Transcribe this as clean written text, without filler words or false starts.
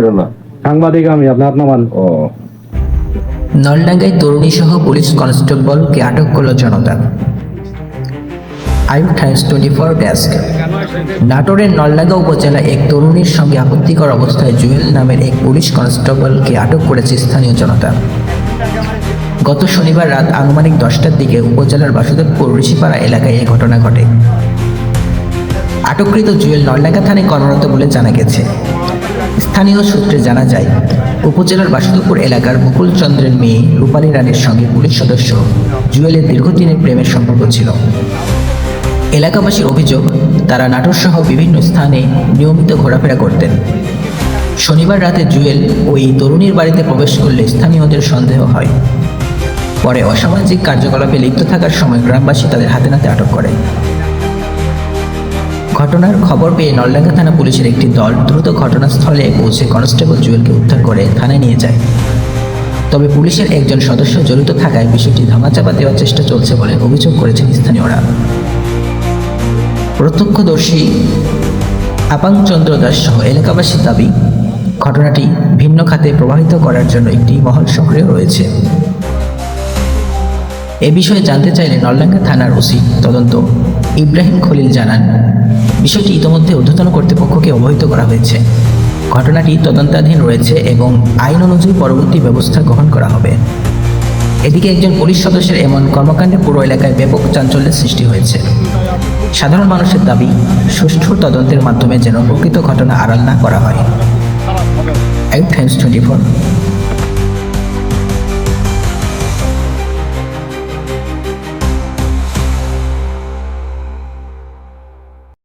করে না? সাংবাদিক আমি, আপনার নামান। ও, নলডাঙ্গায় তরুণী সহ পুলিশ কনস্টেবলকে আটক করল জনতা। আইব টাইমস 24 ডেস্ক। নাটোরের নলডাঙ্গা উপজেলা এক তরুণীর সঙ্গে আপত্তিকর অবস্থায় জুয়েল নামের এক পুলিশ কনস্টেবলকে আটক করেছে স্থানীয় জনতা। গত শনিবার রাত আনুমানিক 10টার দিকে উপজেলার বাসুদেবপুর ঋষিপাড়া এলাকায় এই ঘটনা ঘটে। আটককৃত জুয়েল নলডাঙ্গা থানায় কর্মরত বলে জানা গেছে। স্থানীয় সূত্রে জানা যায়, উপজেলার বাসুদেবপুর এলাকার মুকুল চন্দ্রের মেয়ে রূপালী রানীর সঙ্গে পুলিশ সদস্য জুয়েলের দীর্ঘদিনের প্রেমের সম্পর্ক ছিল। এলাকাবাসীর অভিযোগ, তারা নাটোর সহ বিভিন্ন স্থানে নিয়মিত ঘোরাফেরা করতেন। শনিবার রাতে জুয়েল ওই তরুণীর বাড়িতে প্রবেশ করলে স্থানীয়দের সন্দেহ হয়। পরে অসামাজিক কার্যকলাপে লিপ্ত থাকার সময় গ্রামবাসী তাদের হাতে নাতে আটক করে। ঘটনার খবর পেয়ে নলডাঙ্গা থানা পুলিশের একটি দল দ্রুত ঘটনাস্থলে পৌঁছে কনস্টেবল জুয়েলকে উদ্ধার করে থানায় নিয়ে যায়। তবে পুলিশের একজন সদস্য জড়িত থাকায় বিষয়টি ধামাচাপা দেওয়ার চেষ্টা চলছে বলে অভিযোগ করেছেন স্থানীয়রা। প্রত্যক্ষদর্শী আপাং চন্দ্র দাস সহ এলাকাবাসীর দাবি, ঘটনাটি ভিন্ন খাতে প্রবাহিত করার জন্য একটি মহল সক্রিয় রয়েছে। এ বিষয়ে জানতে চাইলে নলডাঙ্গা থানার ওসি তদন্ত ইব্রাহিম খলিল জানান, বিষয়টি ইতোমধ্যে ঊর্ধ্বতন কর্তৃপক্ষকে অবহিত করা হয়েছে। ঘটনাটি তদন্তাধীন রয়েছে এবং আইন অনুযায়ী পরবর্তী ব্যবস্থা গ্রহণ করা হবে। এদিকে একজন পুলিশ সদস্যের এমন কর্মকাণ্ডে পুরো এলাকায় ব্যাপক চাঞ্চল্যের সৃষ্টি হয়েছে। সাধারণ মানুষের দাবি, সুষ্ঠু তদন্তের মাধ্যমে যেন প্রকৃত ঘটনা আড়াল না করা হয়। আইব টাইমস 24।